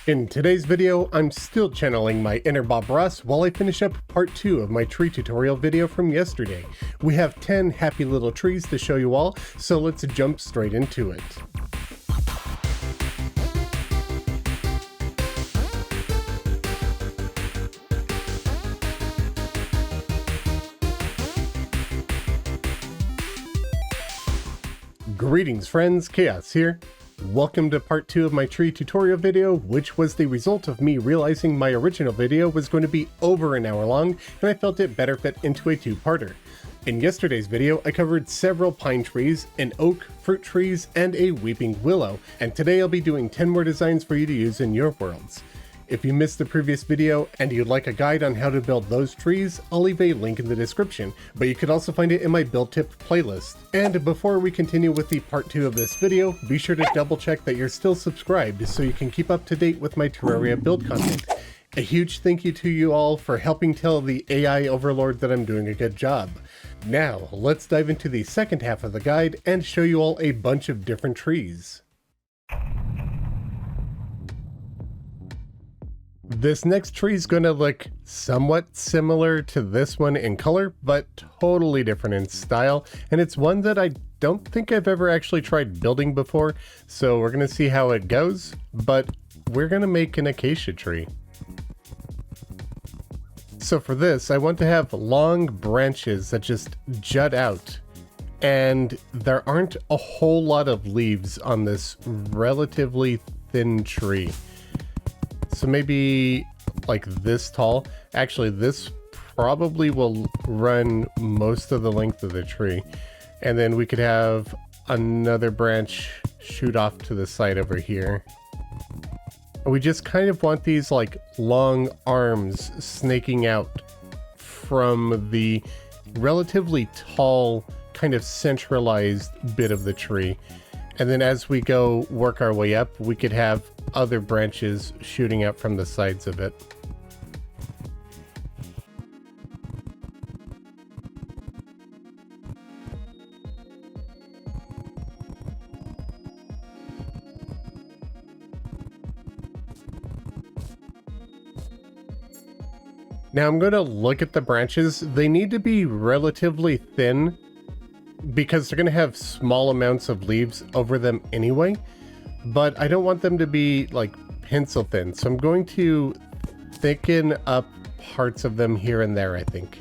In today's video, I'm still channeling my inner Bob Ross while I finish up part 2 of my tree tutorial video from yesterday. We have 10 happy little trees to show you all, so let's jump straight into it. Greetings friends, Khaios here. Welcome to part 2 of my tree tutorial video, which was the result of me realizing my original video was going to be over an hour long, and I felt it better fit into a two-parter. In yesterday's video, I covered several pine trees, an oak, fruit trees, and a weeping willow, and today I'll be doing 10 more designs for you to use in your worlds. If you missed the previous video and you'd like a guide on how to build those trees, I'll leave a link in the description, but you could also find it in my build tip playlist. And before we continue with the part 2 of this video, be sure to double check that you're still subscribed so you can keep up to date with my Terraria build content. A huge thank you to you all for helping tell the AI overlord that I'm doing a good job. Now, let's dive into the second half of the guide and show you all a bunch of different trees. This next tree is going to look somewhat similar to this one in color, but totally different in style, and it's one that I don't think I've ever actually tried building before, so we're going to see how it goes, but we're going to make an acacia tree. So for this, I want to have long branches that just jut out, and there aren't a whole lot of leaves on this relatively thin tree. So maybe like this tall. Actually, this probably will run most of the length of the tree. And then we could have another branch shoot off to the side over here. We just kind of want these like long arms snaking out from the relatively tall, kind of centralized bit of the tree. And then as we go work our way up, we could have other branches shooting out from the sides of it. Now I'm going to look at the branches. They need to be relatively thin because they're going to have small amounts of leaves over them anyway, but I don't want them to be like pencil thin. So I'm going to thicken up parts of them here and there, I think.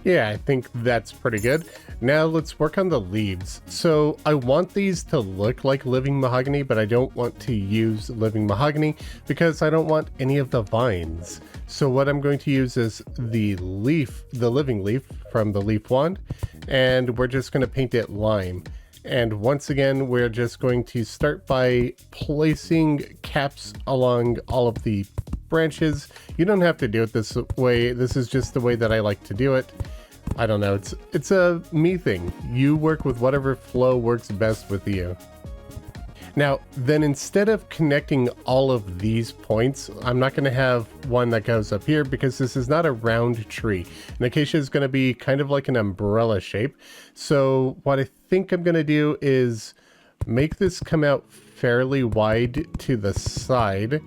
Yeah, I think that's pretty good. Now let's work on the leaves. So I want these to look like living mahogany, but I don't want to use living mahogany because I don't want any of the vines. So what I'm going to use is the leaf, the living leaf from the leaf wand, and we're just going to paint it lime. And once again, we're just going to start by placing caps along all of the branches. You don't have to do it this way. This is just the way that I like to do it. I don't know, it's a me thing. You work with whatever flow works best with you. Now, then instead of connecting all of these points, I'm not going to have one that goes up here because this is not a round tree. An acacia is going to be kind of like an umbrella shape. So what I think I'm going to do is make this come out fairly wide to the side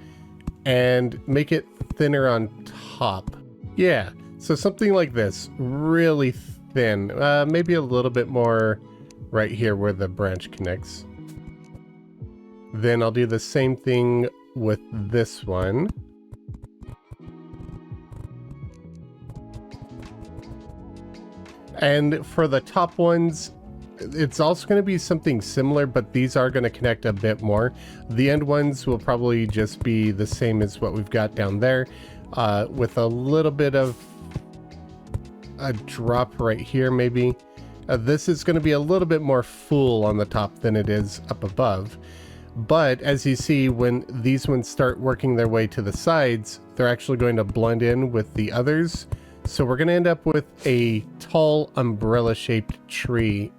and make it thinner on top. Yeah. So something like this, really thin, maybe a little bit more right here where the branch connects. Then I'll do the same thing with this one. And for the top ones, it's also going to be something similar, but these are going to connect a bit more. The end ones will probably just be the same as what we've got down there, with a little bit of a drop right here maybe. This is going to be a little bit more full on the top than it is up above. But as you see, when these ones start working their way to the sides, they're actually going to blend in with the others. So we're going to end up with a tall umbrella-shaped tree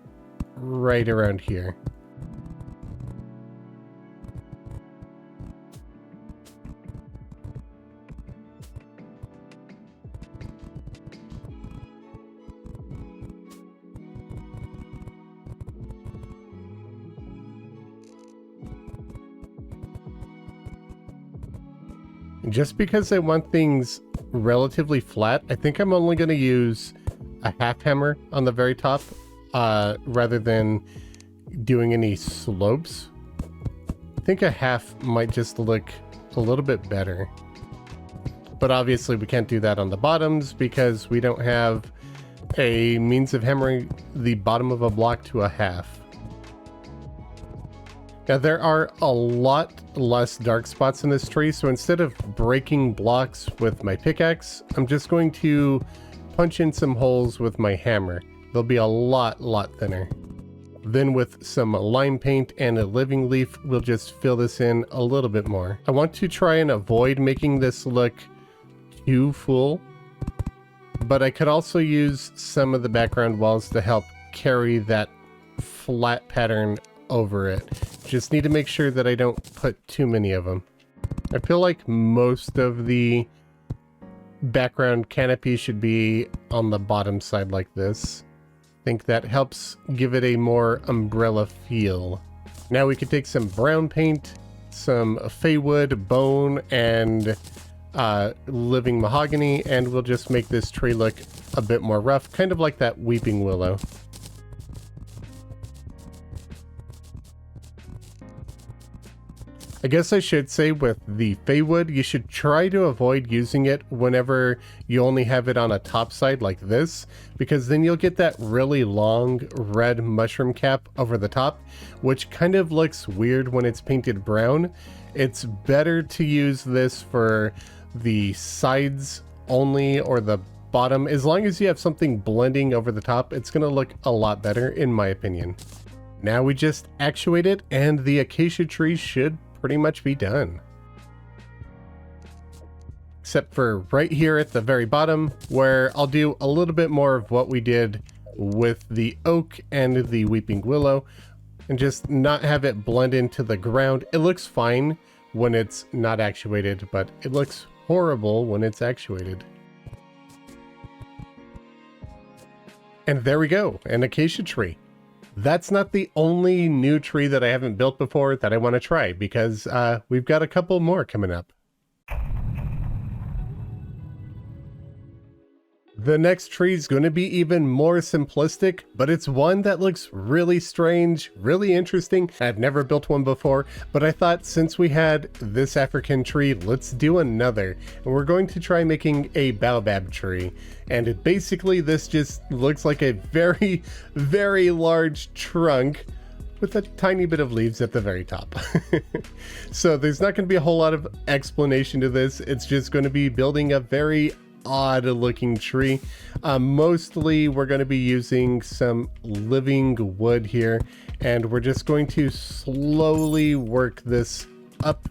right around here. Just because I want things relatively flat, I think I'm only going to use a half hammer on the very top rather than doing any slopes. I think a half might just look a little bit better. But obviously we can't do that on the bottoms because we don't have a means of hammering the bottom of a block to a half. Now there are a lot less dark spots in this tree, so instead of breaking blocks with my pickaxe, I'm just going to punch in some holes with my hammer. They'll be a lot thinner. Then with some lime paint and a living leaf, we'll just fill this in a little bit more. I want to try and avoid making this look too full, but I could also use some of the background walls to help carry that flat pattern over it. Just need to make sure that I don't put too many of them. I feel like most of the background canopy should be on the bottom side like this. I think that helps give it a more umbrella feel. Now we could take some brown paint, some feywood, bone, and living mahogany, and we'll just make this tree look a bit more rough, kind of like that weeping willow. I guess I should say with the feywood, you should try to avoid using it whenever you only have it on a top side like this, because then you'll get that really long red mushroom cap over the top, which kind of looks weird when it's painted brown. It's better to use this for the sides only or the bottom. As long as you have something blending over the top, it's going to look a lot better in my opinion. Now we just actuate it and the acacia tree should pretty much be done. Except for right here at the very bottom, where I'll do a little bit more of what we did with the oak and the weeping willow, and just not have it blend into the ground. It looks fine when it's not actuated, but it looks horrible when it's actuated. And there we go, an acacia tree. That's not the only new tree that I haven't built before that I want to try, because we've got a couple more coming up. The next tree is going to be even more simplistic, but it's one that looks really strange, really interesting. I've never built one before, but I thought since we had this African tree, let's do another. And we're going to try making a Baobab tree. And basically this just looks like a very, very large trunk with a tiny bit of leaves at the very top. So there's not going to be a whole lot of explanation to this. It's just going to be building a very odd looking tree. Mostly we're going to be using some living wood here, and we're just going to slowly work this up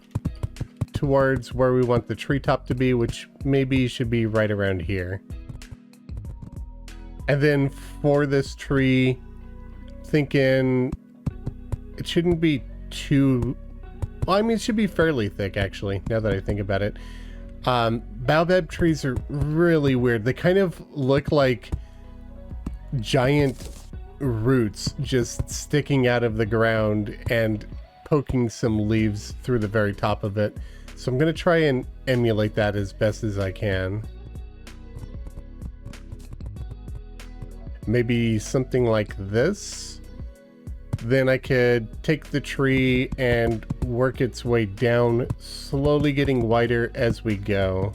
towards where we want the treetop to be, which maybe should be right around here. And then for this tree, thinking it shouldn't be too, well, I mean, it should be fairly thick actually, now that I think about it. Baobab trees are really weird. They kind of look like giant roots just sticking out of the ground and poking some leaves through the very top of it. So I'm going to try and emulate that as best as I can. Maybe something like this. Then I could take the tree and work its way down, slowly getting wider as we go.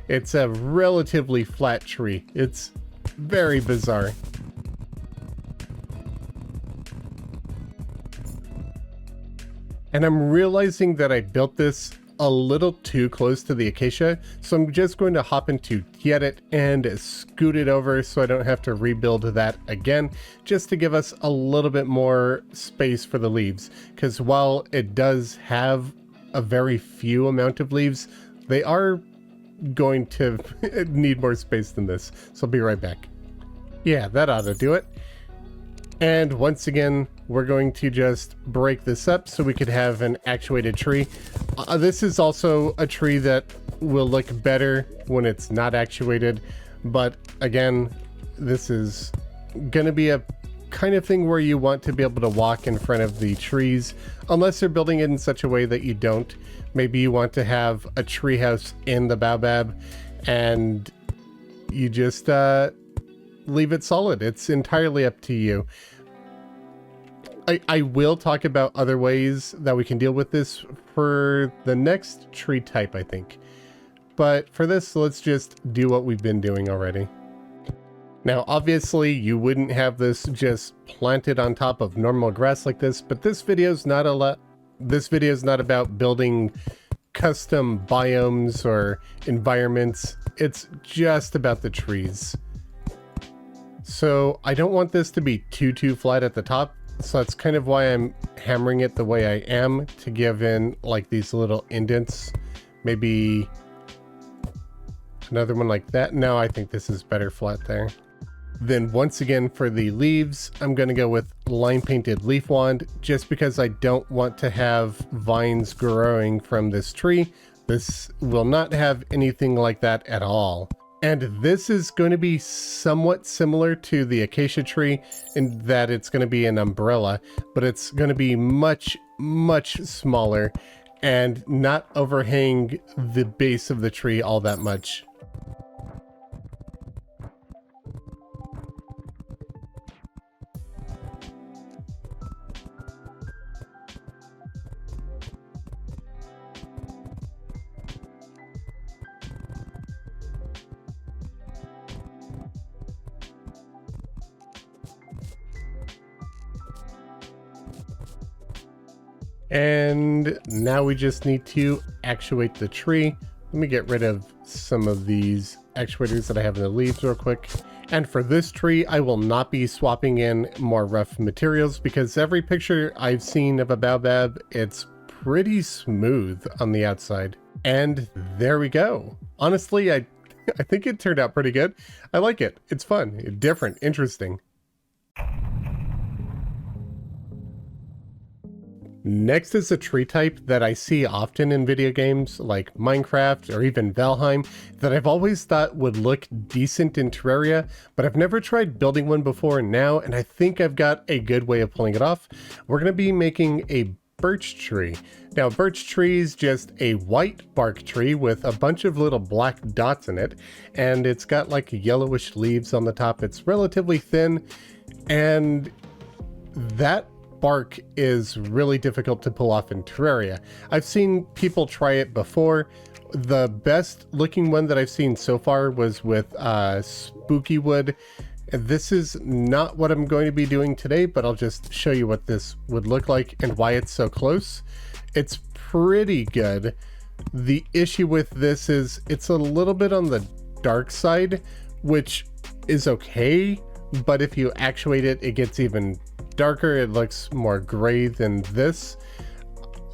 It's a relatively flat tree. It's very bizarre. And I'm realizing that I built this a little too close to the acacia, so I'm just going to hop into get it and scoot it over so I don't have to rebuild that again, just to give us a little bit more space for the leaves, because while it does have a very few amount of leaves, they are going to need more space than this. So I'll be right back. Yeah, that ought to do it. And once again, we're going to just break this up so we could have an actuated tree. This is also a tree that will look better when it's not actuated. But again, this is going to be a kind of thing where you want to be able to walk in front of the trees, unless you're building it in such a way that you don't. Maybe you want to have a tree house in the Baobab and you just leave it solid. It's entirely up to you. I will talk about other ways that we can deal with this for the next tree type, I think. But for this, let's just do what we've been doing already. Now, obviously, you wouldn't have this just planted on top of normal grass like this, but this video is not about building custom biomes or environments. It's just about the trees. So I don't want this to be too flat at the top. So that's kind of why I'm hammering it the way I am, to give in like these little indents. Maybe another one like that. No, I think this is better flat there. Then once again for the leaves, I'm going to go with line painted leaf wand, just because I don't want to have vines growing from this tree. This will not have anything like that at all. And this is going to be somewhat similar to the Acacia Tree in that it's going to be an umbrella, but it's going to be much smaller and not overhang the base of the tree all that much. And now we just need to actuate the tree. Let me get rid of some of these actuators that I have in the leaves real quick. And for this tree, I will not be swapping in more rough materials, because every picture I've seen of a baobab, it's pretty smooth on the outside. And there we go. Honestly, I think it turned out pretty good. I like it. It's fun, different, interesting. Next is a tree type that I see often in video games like Minecraft or even Valheim that I've always thought would look decent in Terraria, but I've never tried building one before now, and I think I've got a good way of pulling it off. We're going to be making a birch tree. Now, birch tree is just a white bark tree with a bunch of little black dots in it, and it's got like yellowish leaves on the top. It's relatively thin, and that bark is really difficult to pull off in Terraria. I've seen people try it before. The best looking one that I've seen so far was with spooky wood. This is not what I'm going to be doing today, but I'll just show you what this would look like and why it's so close. It's pretty good. The issue with this is it's a little bit on the dark side, which is okay, but if you actuate it, it gets even darker. It looks more gray than this.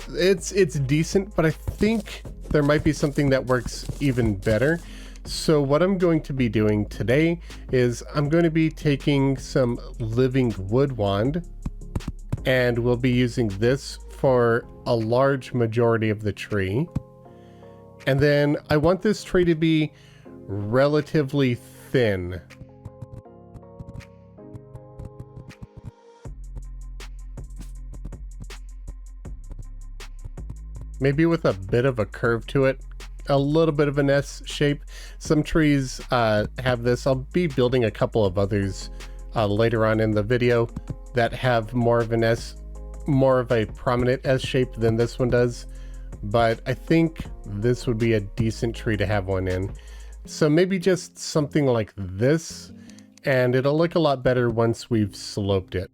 It's decent, but I think there might be something that works even better. So what I'm going to be doing today is I'm going to be taking some living wood wand, and we'll be using this for a large majority of the tree. And then I want this tree to be relatively thin. Maybe with a bit of a curve to it, a little bit of an S shape. Some trees have this. I'll be building a couple of others later on in the video that have more of an S, more of a prominent S shape than this one does. But I think this would be a decent tree to have one in. So maybe just something like this, and it'll look a lot better once we've sloped it.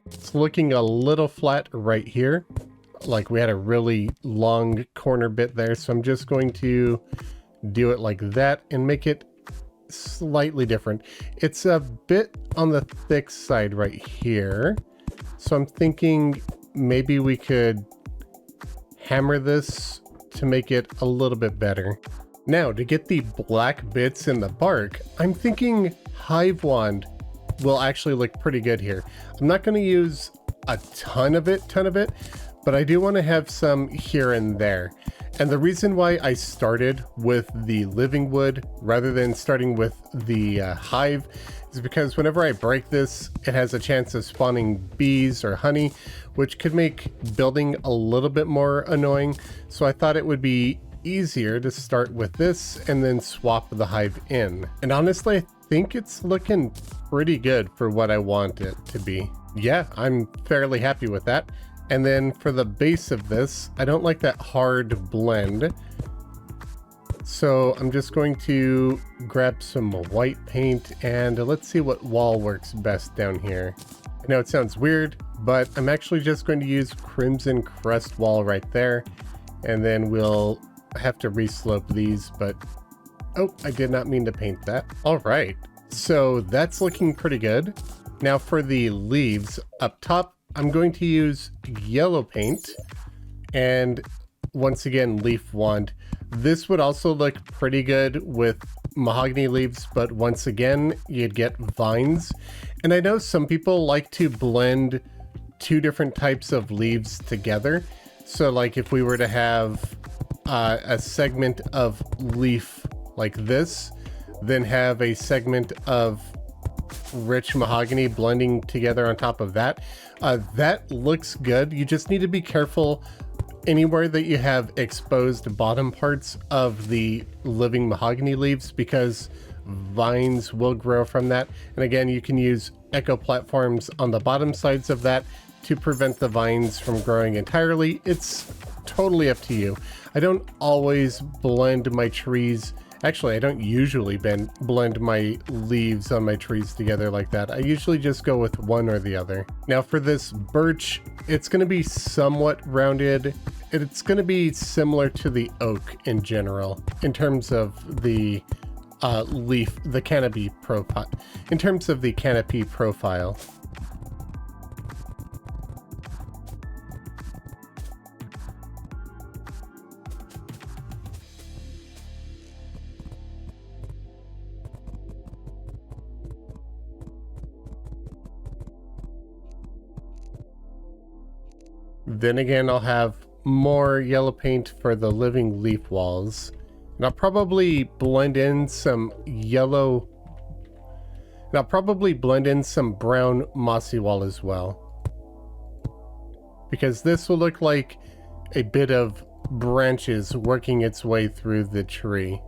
It's looking a little flat right here, like we had a really long corner bit there, so I'm just going to do it like that and make it slightly different. It's a bit on the thick side right here, So I'm thinking maybe we could hammer this to make it a little bit better. Now, to get the black bits in the bark, I'm thinking hive wand will actually look pretty good here. I'm not going to use a ton of it, but I do want to have some here and there. And the reason why I started with the living wood rather than starting with the hive is because whenever I break this, it has a chance of spawning bees or honey, which could make building a little bit more annoying. So I thought it would be easier to start with this and then swap the hive in. And honestly, I think it's looking pretty good for what I want it to be. Yeah, I'm fairly happy with that. And then for the base of this, I don't like that hard blend. So I'm just going to grab some white paint and let's see what wall works best down here. I know it sounds weird, but I'm actually just going to use Crimson Crest wall right there. And then we'll have to reslope these, but oh, I did not mean to paint that. All right, so that's looking pretty good. Now for the leaves up top, I'm going to use yellow paint and once again leaf wand. This would also look pretty good with mahogany leaves, but once again you'd get vines. And I know some people like to blend two different types of leaves together. So like if we were to have a segment of leaf like this, then have a segment of rich mahogany blending together on top of that. That looks good. You just need to be careful anywhere that you have exposed bottom parts of the living mahogany leaves because vines will grow from that. And again, you can use echo platforms on the bottom sides of that to prevent the vines from growing entirely. It's totally up to you. I don't always blend my trees. Actually, I don't usually blend my leaves on my trees together like that. I usually just go with one or the other. Now for this birch, it's going to be somewhat rounded. It's going to be similar to the oak in general in terms of the the canopy profile. Then again, I'll have more yellow paint for the living leaf walls. And I'll probably blend in some yellow. And I'll probably blend in some brown mossy wall as well. Because this will look like a bit of branches working its way through the tree.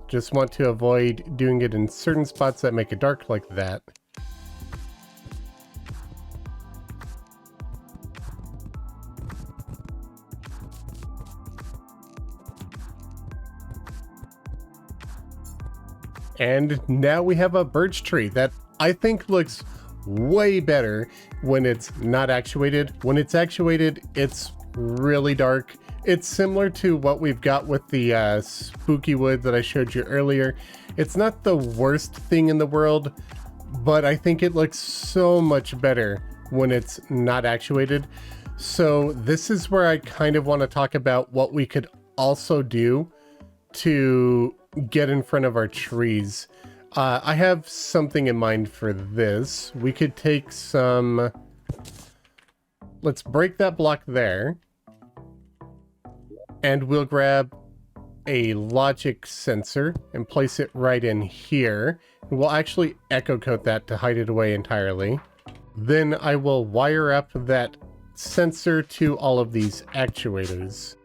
Just want to avoid doing it in certain spots that make it dark like that. And now we have a birch tree that I think looks way better when it's not actuated. When it's actuated, it's really dark. It's similar to what we've got with the spooky wood that I showed you earlier. It's not the worst thing in the world, but I think it looks so much better when it's not actuated. So this is where I kind of want to talk about what we could also do to get in front of our trees. I have something in mind for this. We could take some... Let's break that block there. And we'll grab a logic sensor and place it right in here. We'll actually echo coat that to hide it away entirely. Then I will wire up that sensor to all of these actuators.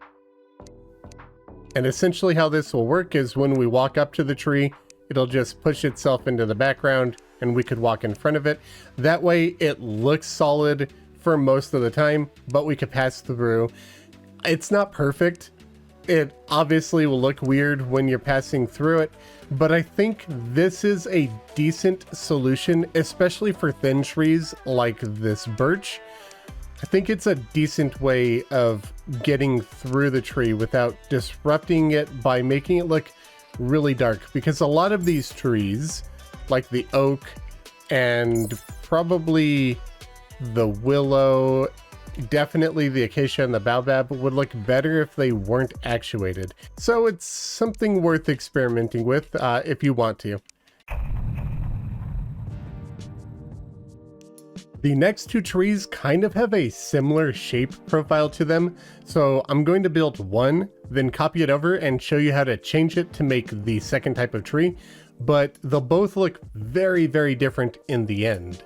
And essentially how this will work is when we walk up to the tree, it'll just push itself into the background and we could walk in front of it. That way it looks solid for most of the time, but we could pass through. It's not perfect. It obviously will look weird when you're passing through it, but I think this is a decent solution, especially for thin trees like this birch. I think it's a decent way of getting through the tree without disrupting it by making it look really dark, because a lot of these trees, like the oak and probably the willow, definitely the acacia and the baobab would look better if they weren't actuated. So it's something worth experimenting with if you want to. The next two trees kind of have a similar shape profile to them, so I'm going to build one, then copy it over and show you how to change it to make the second type of tree, but they'll both look very, very different in the end.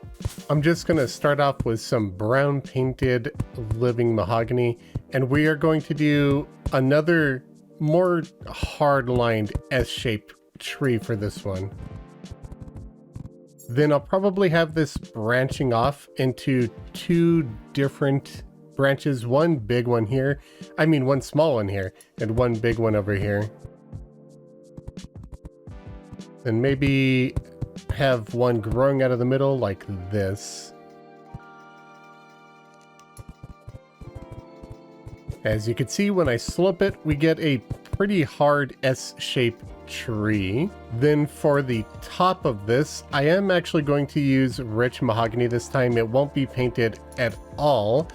I'm just going to start off with some brown painted living mahogany, and we are going to do another more hard-lined S-shaped tree for this one. Then I'll probably have this branching off into two different branches, one big one here, one small one here, and one big one over here. Then maybe have one growing out of the middle like this. As you can see, when I slope it, we get a pretty hard S-shaped tree. Then for the top of this, I am actually going to use rich mahogany this time. It won't be painted at all,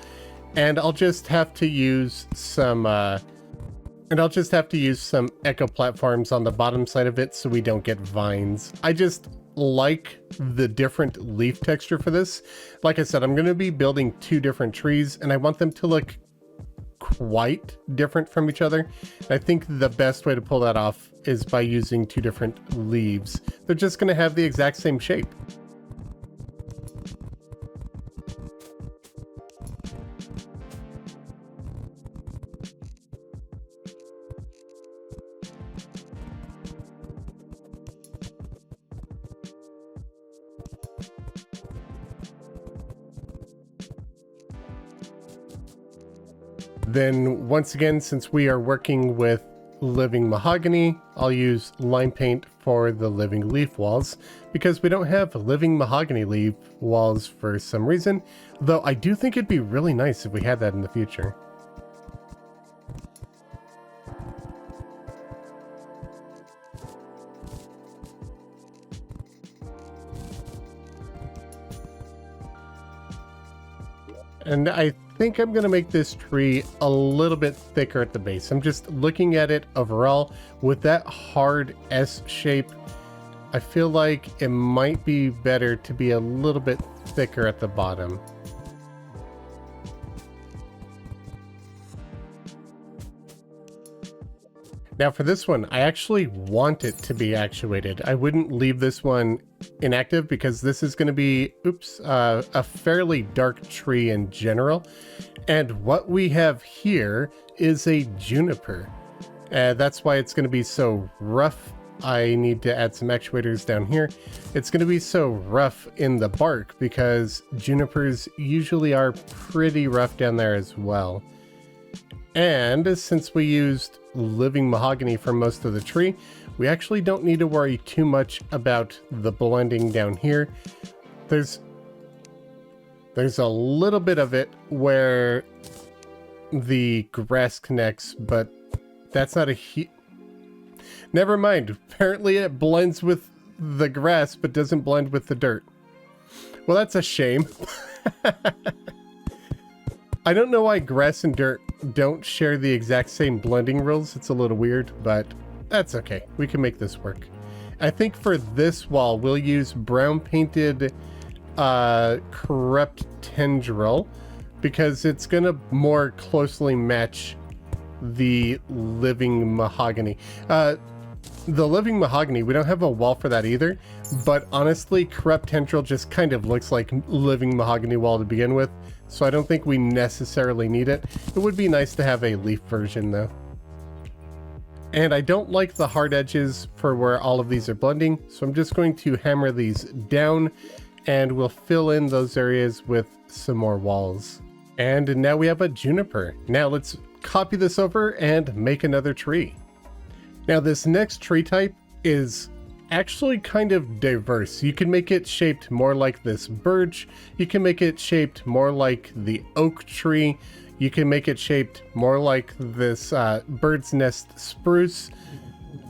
and I'll just have to use some echo platforms on the bottom side of it so we don't get vines. I just like the different leaf texture for this. Like I said, I'm going to be building two different trees, and I want them to look quite different from each other. I think the best way to pull that off is by using two different leaves. They're just going to have the exact same shape. Then once again, since we are working with living mahogany, I'll use lime paint for the living leaf walls because we don't have living mahogany leaf walls for some reason, though I do think it'd be really nice if we had that in the future. And I think I'm going to make this tree a little bit thicker at the base. I'm just looking at it overall with that hard S shape. I feel like it might be better to be a little bit thicker at the bottom. Now for this one, I actually want it to be actuated. I wouldn't leave this one inactive because this is going to be, a fairly dark tree in general. And what we have here is a juniper. That's why it's going to be so rough. I need to add some actuators down here. It's going to be so rough in the bark because junipers usually are pretty rough down there as well. And since we used living mahogany for most of the tree, we actually don't need to worry too much about the blending down here. There's a little bit of it where the grass connects, but that's not never mind. Apparently it blends with the grass, but doesn't blend with the dirt. Well, that's a shame. I don't know why grass and dirt don't share the exact same blending rules. It's a little weird, but that's okay. We can make this work. I think for this wall, we'll use brown painted corrupt tendril because it's going to more closely match the living mahogany. The living mahogany, we don't have a wall for that either, but honestly, corrupt tendril just kind of looks like living mahogany wall to begin with, so I don't think we necessarily need it. It would be nice to have a leaf version though. And I don't like the hard edges for where all of these are blending, so I'm just going to hammer these down and we'll fill in those areas with some more walls. And now we have a juniper. Now let's copy this over and make another tree. Now this next tree type is actually kind of diverse. You can make it shaped more like this birch. You can make it shaped more like the oak tree. You can make it shaped more like this bird's nest spruce.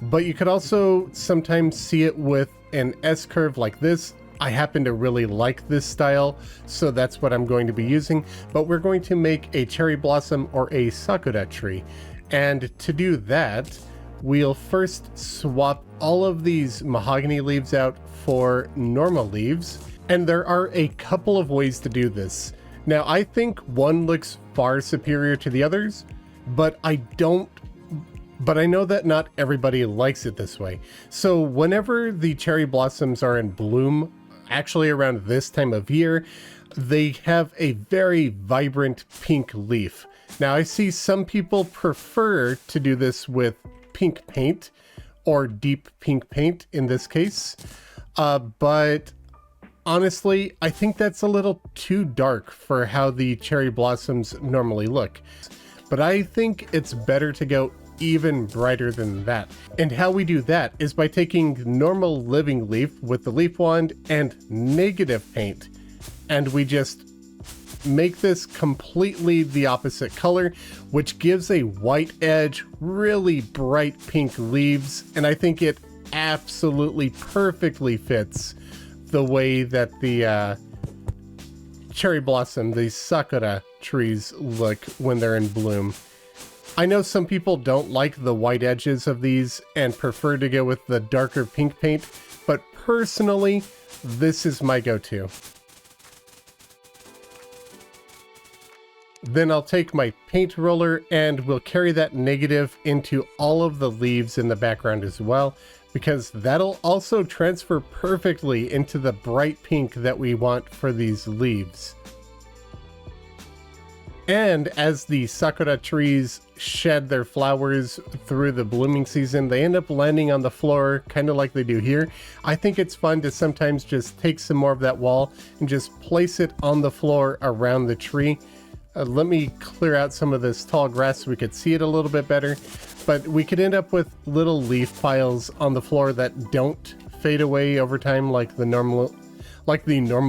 But you could also sometimes see it with an S curve like this. I happen to really like this style, so that's what I'm going to be using. But we're going to make a cherry blossom or a Sakura tree. And to do that, we'll first swap all of these mahogany leaves out for normal leaves. And there are a couple of ways to do this. Now, I think one looks far superior to the others, but I know that not everybody likes it this way. So whenever the cherry blossoms are in bloom, actually around this time of year, they have a very vibrant pink leaf. Now, I see some people prefer to do this with pink paint or deep pink paint in this case, but honestly, I think that's a little too dark for how the cherry blossoms normally look. But I think it's better to go even brighter than that. And how we do that is by taking normal living leaf with the leaf wand and negative paint. And we just make this completely the opposite color, which gives a white edge, really bright pink leaves. And I think it absolutely perfectly fits the way that the cherry blossom, the Sakura trees look when they're in bloom. I know some people don't like the white edges of these and prefer to go with the darker pink paint, but personally, this is my go-to. Then I'll take my paint roller and we'll carry that negative into all of the leaves in the background as well, because that'll also transfer perfectly into the bright pink that we want for these leaves. And as the Sakura trees shed their flowers through the blooming season, they end up landing on the floor, kind of like they do here. I think it's fun to sometimes just take some more of that wall and just place it on the floor around the tree. Let me clear out some of this tall grass so we could see it a little bit better. But we could end up with little leaf piles on the floor that don't fade away over time like the normal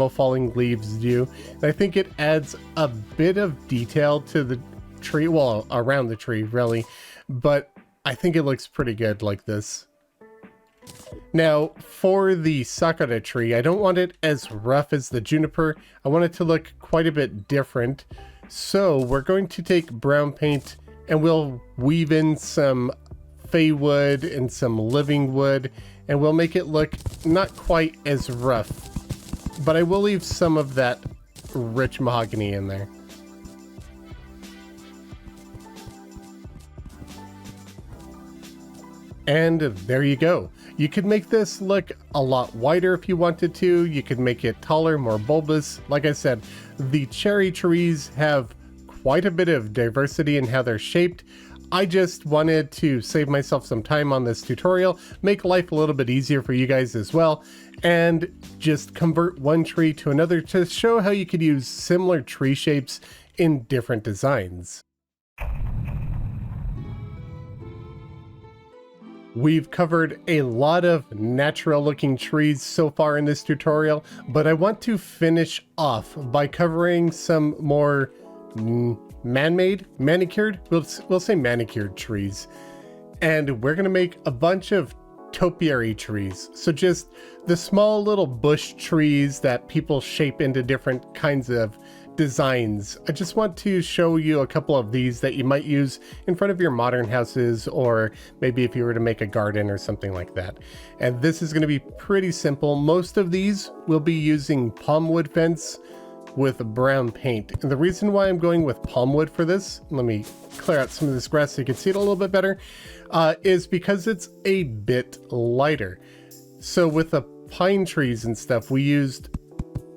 falling leaves do. And I think it adds a bit of detail to the tree, well, around the tree really, but I think it looks pretty good like this. Now, for the Sakura tree, I don't want it as rough as the Juniper. I want it to look quite a bit different. So we're going to take brown paint and we'll weave in some fey wood and some living wood, and we'll make it look not quite as rough, but I will leave some of that rich mahogany in there. And there you go. You could make this look a lot wider if you wanted to. You could make it taller, more bulbous. Like I said, the cherry trees have quite a bit of diversity in how they're shaped. I just wanted to save myself some time on this tutorial, make life a little bit easier for you guys as well, and just convert one tree to another to show how you could use similar tree shapes in different designs. We've covered a lot of natural looking trees so far in this tutorial, but I want to finish off by covering some more man-made, manicured, we'll say manicured trees. And we're gonna make a bunch of topiary trees. So just the small little bush trees that people shape into different kinds of designs. I just want to show you a couple of these that you might use in front of your modern houses, or maybe if you were to make a garden or something like that. And this is going to be pretty simple. Most of these will be using palm wood fence with brown paint. And the reason why I'm going with palm wood for this, let me clear out some of this grass so you can see it a little bit better, is because it's a bit lighter. So with the pine trees and stuff, we used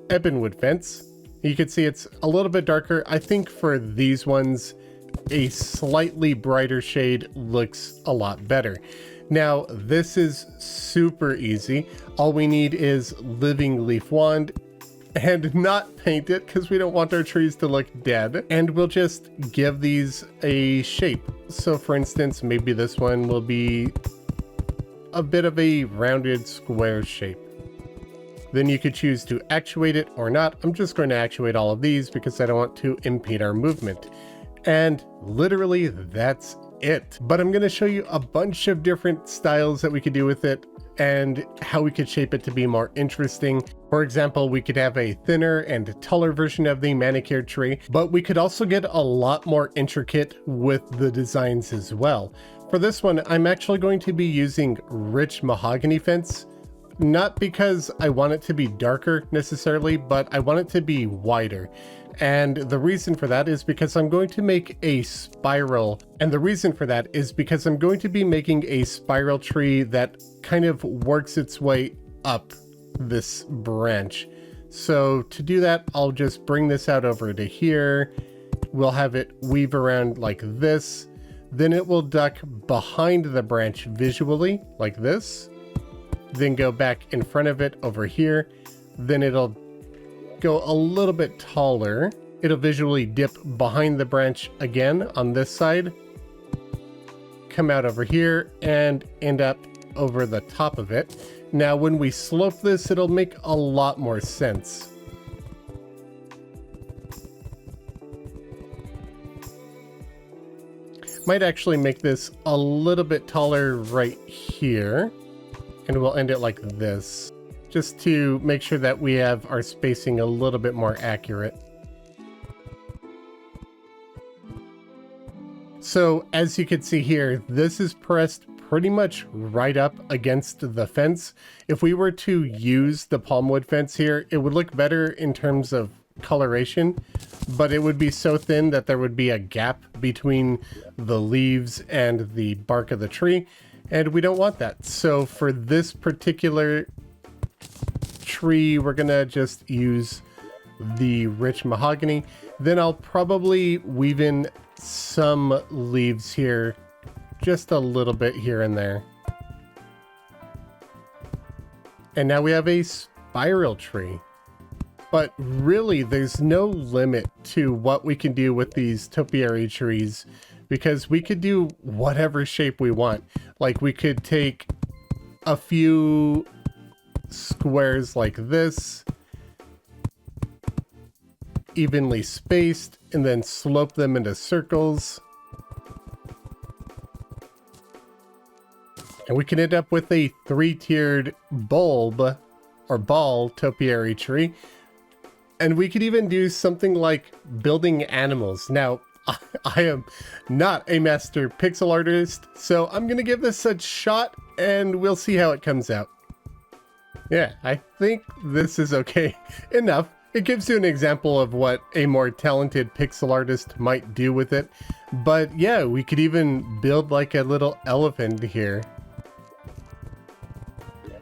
ebonwood fence. You can see it's a little bit darker. I think for these ones, a slightly brighter shade looks a lot better. Now, this is super easy. All we need is living leaf wand and not paint it because we don't want our trees to look dead. And we'll just give these a shape. So for instance, maybe this one will be a bit of a rounded square shape. Then you could choose to actuate it or not. I'm just going to actuate all of these because I don't want to impede our movement. And literally that's it. But I'm going to show you a bunch of different styles that we could do with it. and how we could shape it to be more interesting. For example, we could have a thinner and taller version of the manicured tree, but we could also get a lot more intricate with the designs as well. For this one, I'm actually going to be using rich mahogany fence, not because I want it to be darker necessarily, but I want it to be wider. And the reason for that is because I'm going to make a spiral. And the reason for that is because I'm going to be making a spiral tree that kind of works its way up this branch. So to do that, I'll just bring this out over to here. We'll have it weave around like this. Then it will duck behind the branch visually like this. Then go back in front of it over here. Then it'll go a little bit taller. It'll visually dip behind the branch again on this side, come out over here and end up over the top of it. Now when we slope this, it'll make a lot more sense. Might actually make this a little bit taller right here, and we'll end it like this, just to make sure that we have our spacing a little bit more accurate. So as you can see here, this is pressed pretty much right up against the fence. If we were to use the palmwood fence here, it would look better in terms of coloration, but it would be so thin that there would be a gap between the leaves and the bark of the tree, and we don't want that. So for this particular tree, we're gonna just use the rich mahogany. Then I'll probably weave in some leaves here, just a little bit here and there. And now we have a spiral tree. But really, there's no limit to what we can do with these topiary trees, because we could do whatever shape we want. Like we could take a few squares like this, evenly spaced, and then slope them into circles. And we can end up with a 3-tiered bulb or ball topiary tree. And we could even do something like building animals. Now, I am not a master pixel artist, so I'm gonna give this a shot and we'll see how it comes out. Yeah, I think this is okay enough. It gives you an example of what a more talented pixel artist might do with it. But yeah, we could even build like a little elephant here.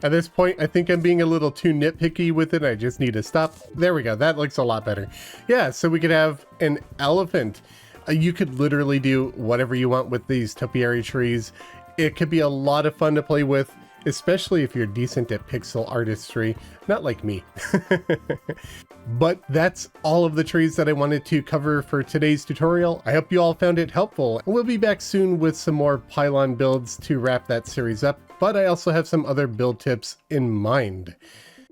At this point, I think I'm being a little too nitpicky with it. I just need to stop. There we go. That looks a lot better. Yeah, so we could have an elephant. You could literally do whatever you want with these topiary trees. It could be a lot of fun to play with, especially if you're decent at pixel artistry, not like me. But that's all of the trees that I wanted to cover for today's tutorial. I hope you all found it helpful. We'll be back soon with some more pylon builds to wrap that series up, but I also have some other build tips in mind.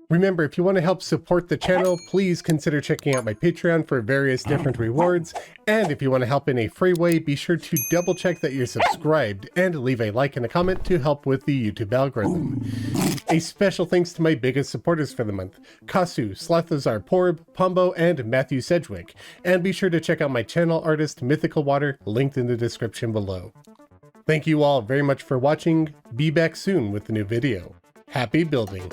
Remember, if you want to help support the channel, please consider checking out my Patreon for various different rewards. And if you want to help in a free way, be sure to double check that you're subscribed and leave a like and a comment to help with the YouTube algorithm. A special thanks to my biggest supporters for the month: Kasu, Slothazar Porb, Pombo, and Matthew Sedgwick. And be sure to check out my channel artist, MythicalWater, linked in the description below. Thank you all very much for watching. Be back soon with a new video. Happy building!